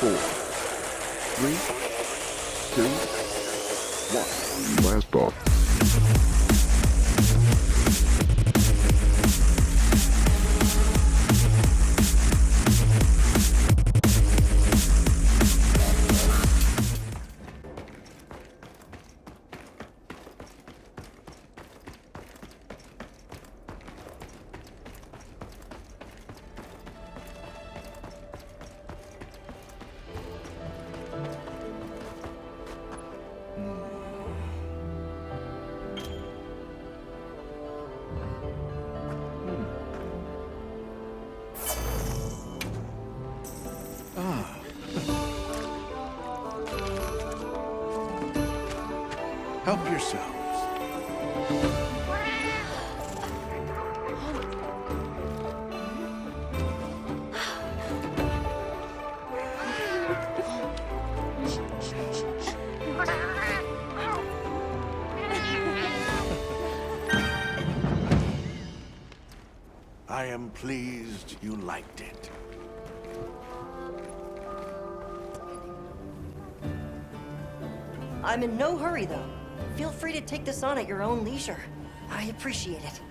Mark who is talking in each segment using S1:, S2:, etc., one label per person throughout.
S1: 4, 3, 2, 1. Where's Bob?
S2: Help yourselves. I am pleased you liked it.
S3: I'm in no hurry, though. Feel free to take this on at your own leisure. I appreciate it.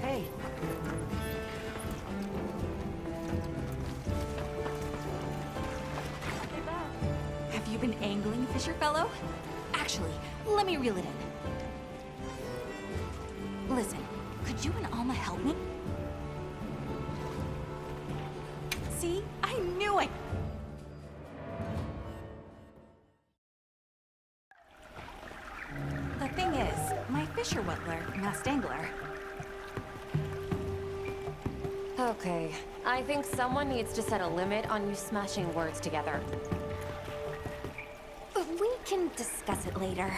S3: Hey.
S4: Have you been angling, Fisher Fellow? Actually, let me reel it in. Listen, could you and Alma help me? See? I knew it! The thing is, my fisher whittler, masked angler.
S5: Okay, I think someone needs to set a limit on you smashing words together.
S4: We can discuss it later.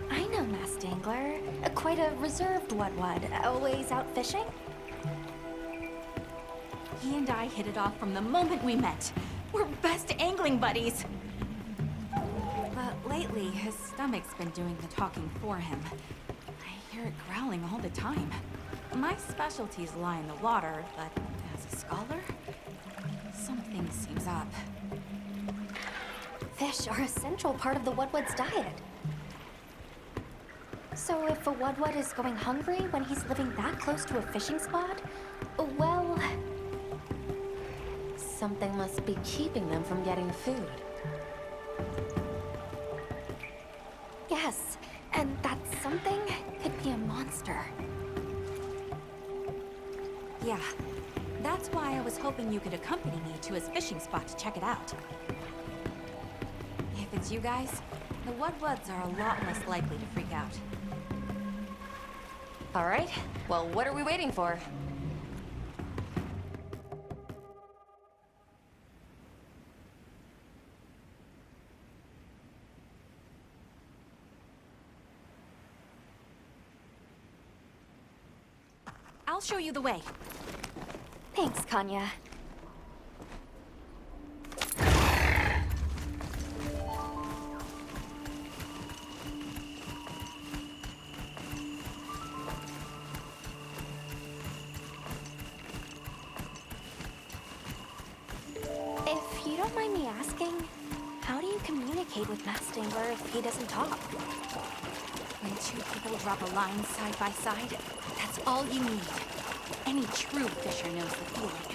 S6: I know Masked Angler. Quite a reserved Wudwud. Always out fishing?
S4: He and I hit it off from the moment we met. We're best angling buddies. But lately, his stomach's been doing the talking for him. I hear it growling all the time. My specialties lie in the water, but as a scholar, something seems up.
S6: Fish are a central part of the Wudwud's diet. So if a Wudwud is going hungry when he's living that close to a fishing spot, well...
S5: Something must be keeping them from getting food.
S6: Yes, and that something could be a monster.
S4: Yeah, that's why I was hoping you could accompany me to his fishing spot to check it out. If it's you guys, the Wudwuds are a lot less likely to freak out.
S5: All right, well, what are we waiting for?
S4: I'll show you the way.
S6: Thanks, Kanya. If you don't mind me asking, how do you communicate with Masked Angler if he doesn't talk?
S4: When two people drop a line side by side, that's all you need. Any true fisher knows the feeling.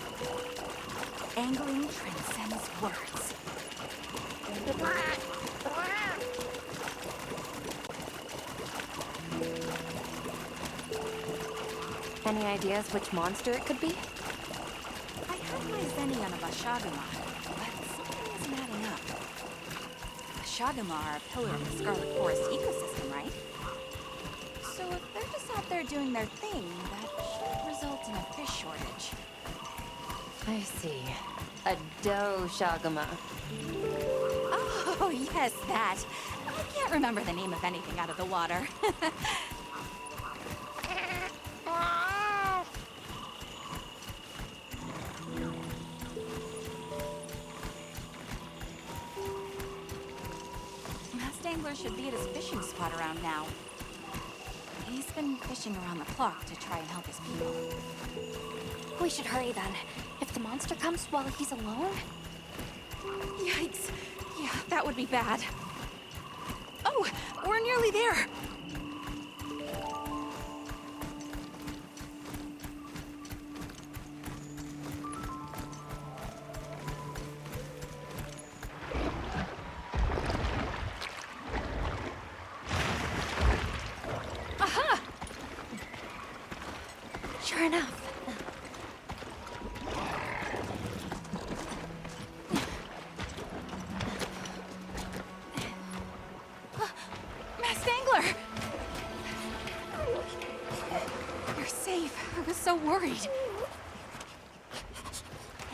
S4: Angling transcends words.
S5: Any ideas which monster it could be?
S4: I had my zenny on a Bashagama, but something isn't adding up. Bashagama are a pillar of the Scarlet Forest ecosystem, right? So if they're just out there doing their thing, that should result in a fish shortage.
S5: I see. A doe shagama.
S4: Oh, yes, that. I can't remember the name of anything out of the water. Mastangler should be at his fishing spot around now. He's been fishing around the clock to try and help his people.
S6: We should hurry then. If the monster comes while he's alone...
S4: Yikes. Yeah, that would be bad. Oh, we're nearly there. Aha!
S6: Sure enough.
S4: Mastangler! You're safe. I was so worried.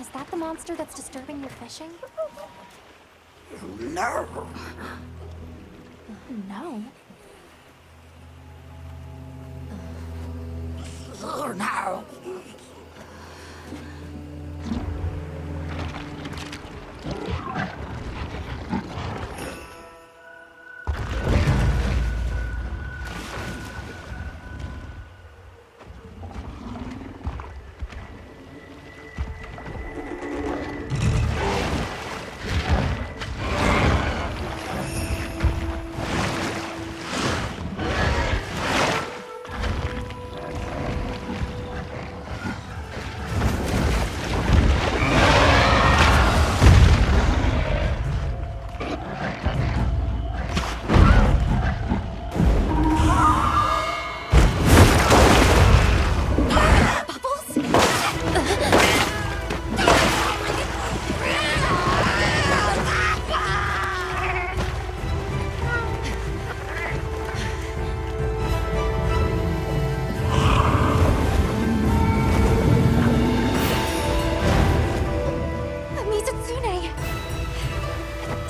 S6: Is that the monster that's disturbing your fishing?
S2: No!
S6: No.
S2: Oh, no!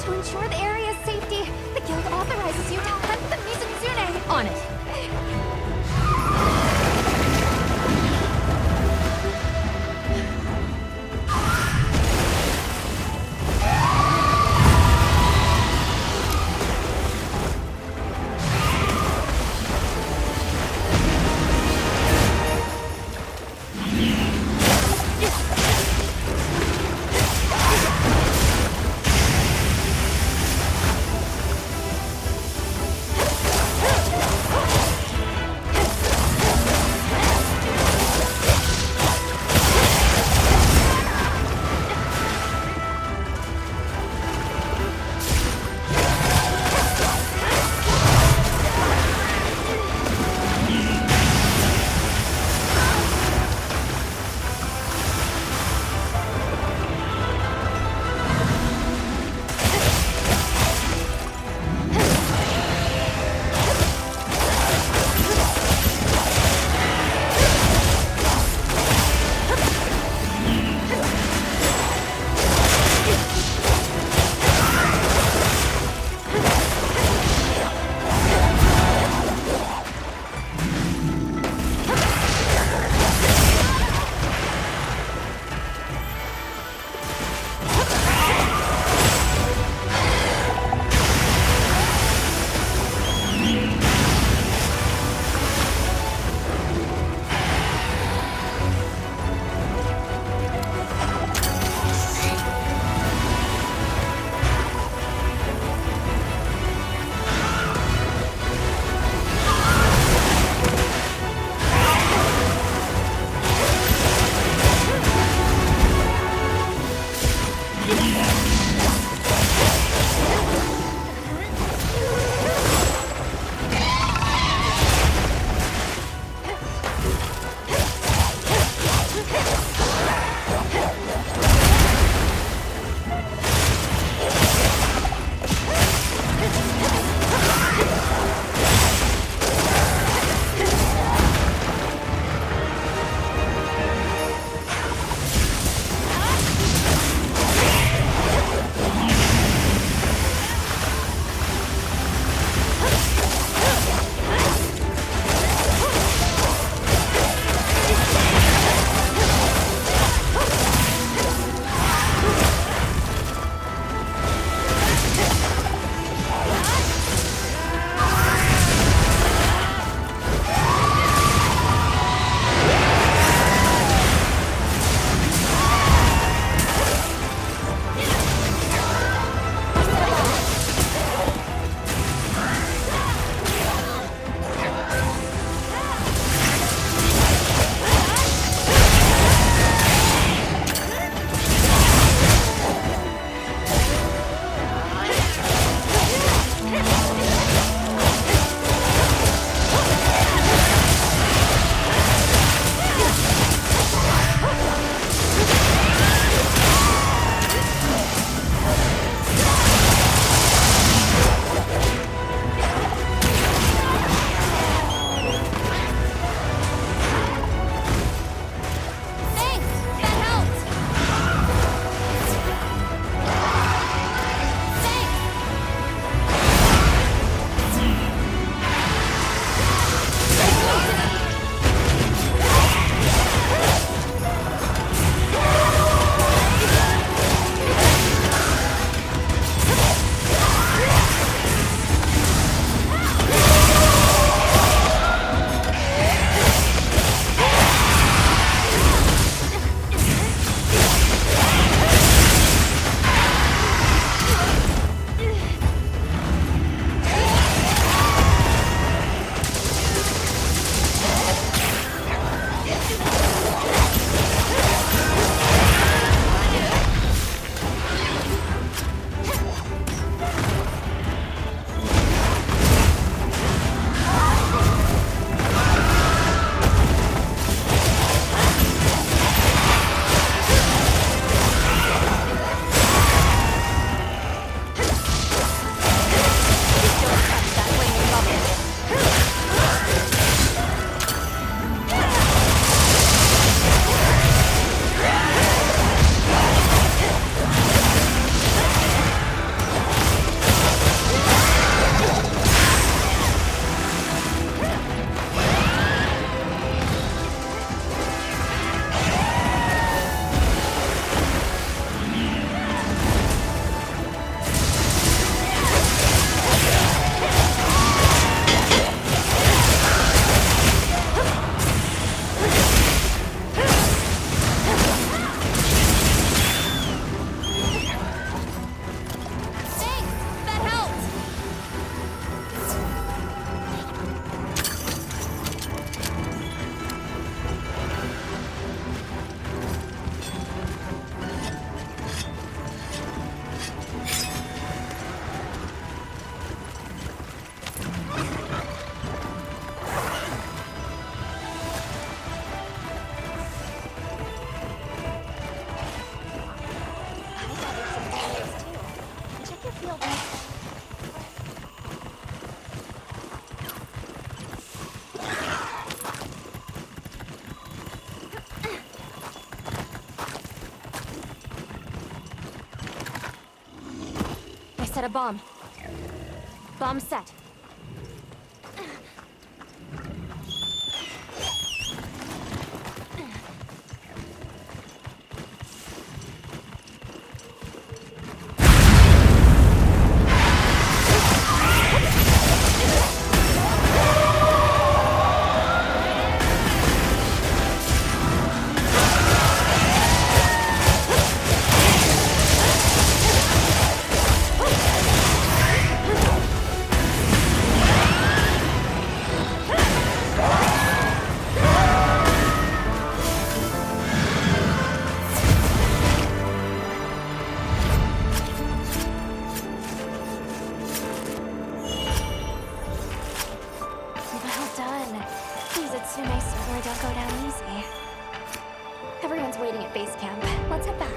S6: To ensure the area's safety, the guild authorizes you to hunt the Mizunzune.
S5: On it.
S6: feel this.
S5: I set a bomb. Bomb set.
S6: Well done. Mizutsume certainly don't go down easy. Everyone's waiting at base camp. Let's head back.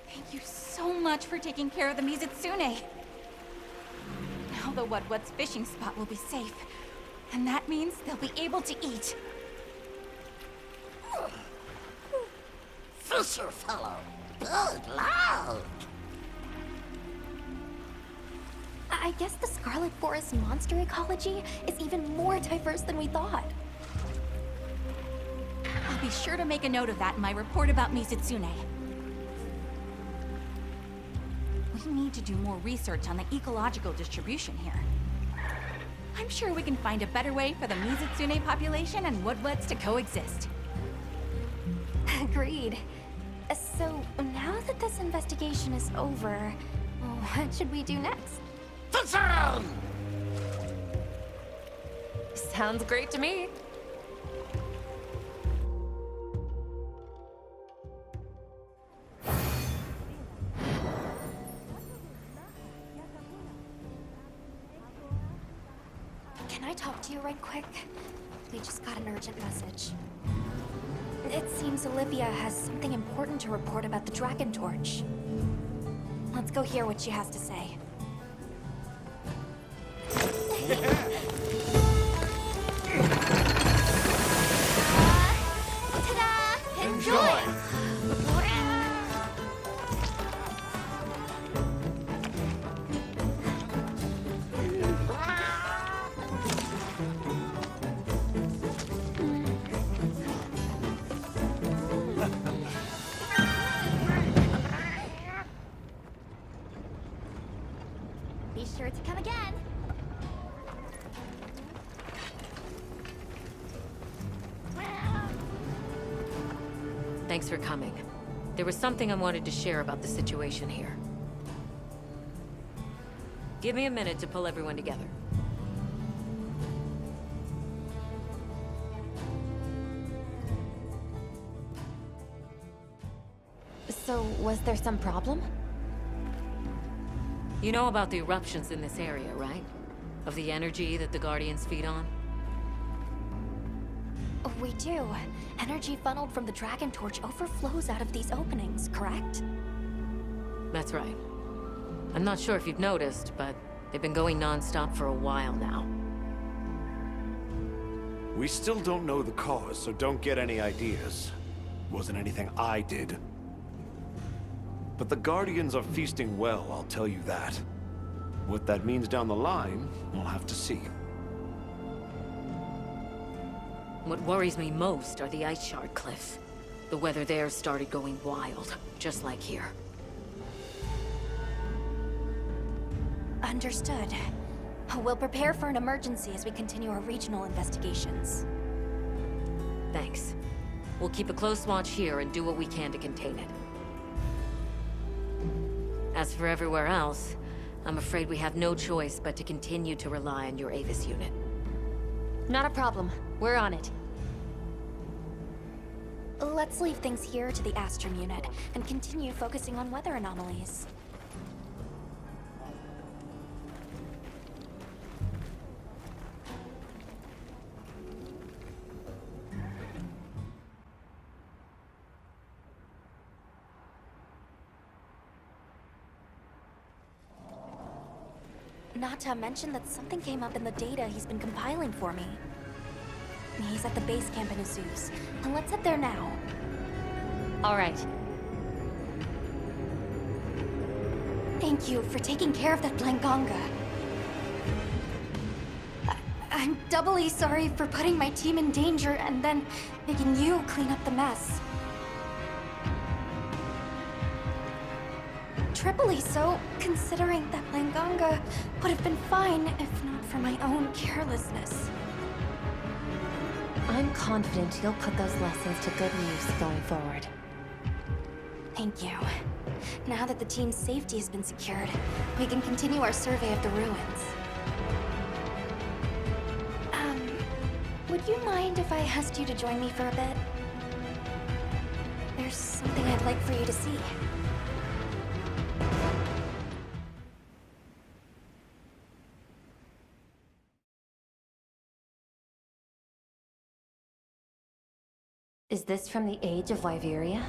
S4: Thank you so much for taking care of the Mizutsune. Now the What's fishing spot will be safe. And that means they'll be able to eat.
S7: Fisher fellow, good lord.
S6: I guess the Scarlet Forest monster ecology is even more diverse than we thought.
S4: I'll be sure to make a note of that in my report about Mizutsune. We need to do more research on the ecological distribution here. I'm sure we can find a better way for the Mizutsune population and Woodwets to coexist.
S6: Agreed. So, now that this investigation is over, what should we do next?
S7: Fisher!
S5: Sounds great to me.
S6: Can I talk to you right quick? We just got an urgent message. It seems Olivia has something important to report about the Dragon Torch. Let's go hear what she has to say. Ta-da! Enjoy! Be sure to come again.
S5: Thanks for coming. There was something I wanted to share about the situation here. Give me a minute to pull everyone together. So, was there some problem? You know about the eruptions in this area, right? Of the energy that the Guardians feed on?
S6: We do. Energy funneled from the Dragon Torch overflows out of these openings, correct?
S5: That's right. I'm not sure if you've noticed, but They've been going non-stop for a while now.
S2: We still don't know the cause, so don't get any ideas. Wasn't anything I did. But the Guardians are feasting well, I'll tell you that. What that means down the line, we'll have to see.
S5: What worries me most are the ice shard cliffs. The weather there started going wild, just like here.
S6: Understood. We'll prepare for an emergency as we continue our regional investigations.
S5: Thanks. We'll keep a close watch here and do what we can to contain it. As for everywhere else, I'm afraid we have no choice but to continue to rely on your Avis unit.
S6: Not a problem. We're on it. Let's leave things here to the Astrum unit and continue focusing on weather anomalies. Not to mention that something came up in the data he's been compiling for me. He's at the base camp in Azus, and let's head there now.
S5: All right.
S6: Thank you for taking care of that Blanganga. I'm doubly sorry for putting my team in danger and then making you clean up the mess. Triply so, considering that Blanganga would have been fine if not for my own carelessness.
S5: I'm confident you'll put those lessons to good use going forward.
S6: Thank you. Now that the team's safety has been secured, we can continue our survey of the ruins. Would you mind if I asked you to join me for a bit? There's something I'd like for you to see.
S5: Is this from the Age of Wyveria?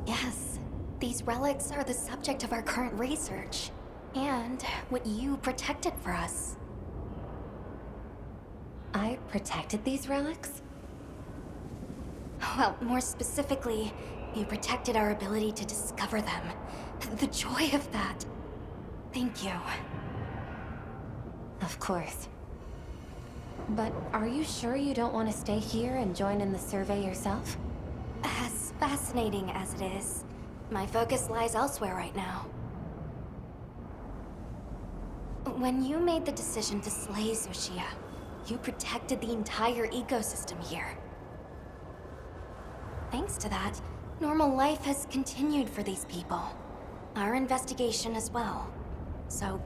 S6: Yes. These relics are the subject of our current research. And what you protected for us.
S5: I protected these relics?
S6: Well, more specifically, you protected our ability to discover them. The joy of that. Thank you.
S5: Of course. But are you sure you don't want to stay here and join in the survey yourself?
S6: As fascinating as it is, my focus lies elsewhere right now. When you made the decision to slay Zushia, you protected the entire ecosystem here. Thanks to that, normal life has continued for these people. Our investigation as well. So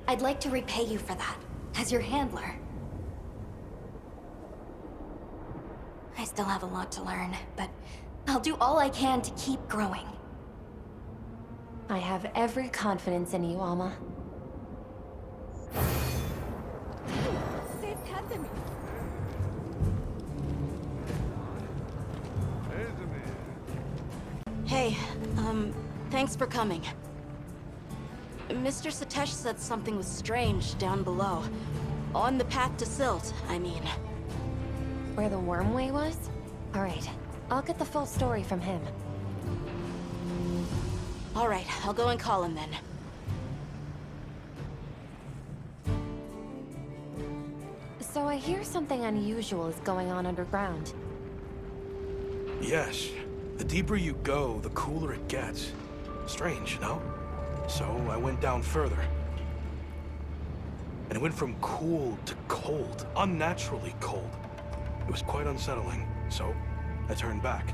S6: I'd like to repay you for that, as your handler. I still have a lot to learn, but I'll do all I can to keep growing.
S5: I have every confidence in you, Alma.
S3: Hey, thanks for coming. Mr. Satesh said something was strange down below. On the path to Silt, I mean.
S5: Where the Wormway was? Alright, I'll get the full story from him.
S3: Alright, I'll go and call him then.
S5: So I hear something unusual is going on underground.
S8: Yes. The deeper you go, the cooler it gets. Strange, no? So I went down further. And it went from cool to cold, unnaturally cold. It was quite unsettling, so I turned back.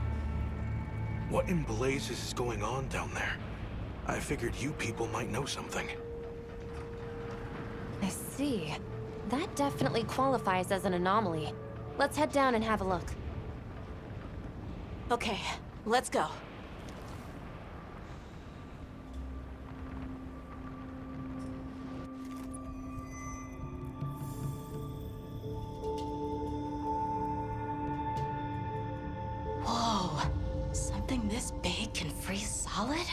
S8: What in blazes is going on down there? I figured you people might know something.
S5: I see. That definitely qualifies as an anomaly. Let's head down and have a look.
S3: Okay, let's go. Whoa, something this big can freeze solid?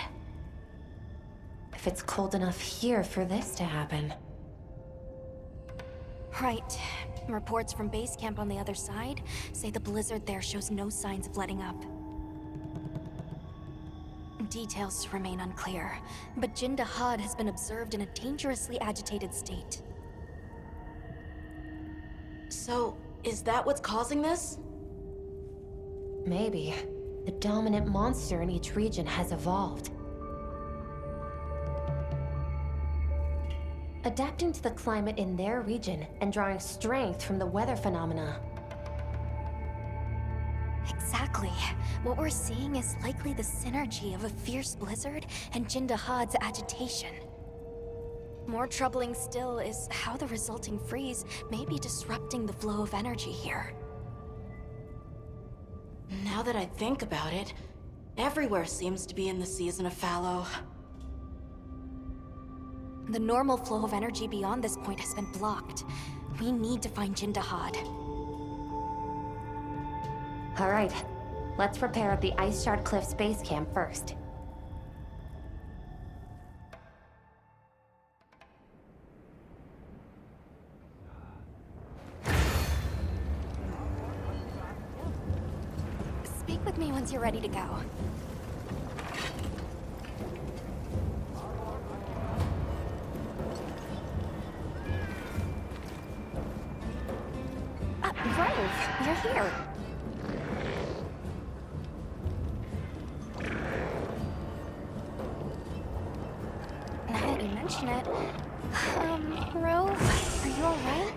S9: if it's cold enough here for this to happen.
S6: Right. Reports from base camp on the other side say the blizzard there shows no signs of letting up. Details remain unclear, but Jindahad has been observed in a dangerously agitated state.
S3: So, is that what's causing this?
S9: Maybe. The dominant monster in each region has evolved. Adapting to the climate in their region and drawing strength from the weather phenomena.
S6: Exactly. What we're seeing is likely the synergy of a fierce blizzard and Jindahad's agitation. More troubling still is how the resulting freeze may be disrupting the flow of energy here.
S3: Now that I think about it, everywhere seems to be in the season of fallow.
S6: The normal flow of energy beyond this point has been blocked. We need to find Jindahad.
S9: All right, let's prepare at the Ice Shard Cliffs base camp first.
S6: Speak with me once you're ready to go. Grove, you're here. Now that you mention it, Rove, are you alright?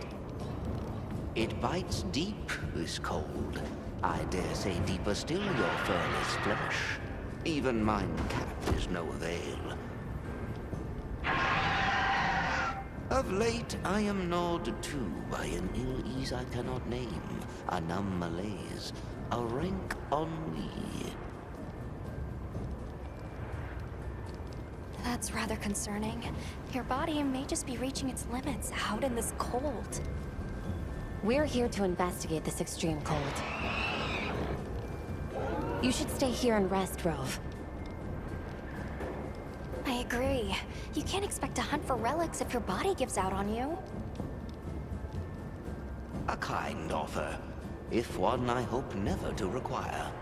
S7: It bites deep, this cold. I dare say deeper still your furless flesh. Even mine cap is no avail. Of late, I am gnawed too by an ill ease I cannot name, a numb malaise, a rank ennui.
S6: That's rather concerning. Your body may just be reaching its limits out in this cold.
S9: We're here to investigate this extreme cold. You should stay here and rest, Rove.
S6: I agree. You can't expect to hunt for relics if your body gives out on you.
S7: A kind offer, if one I hope never to require.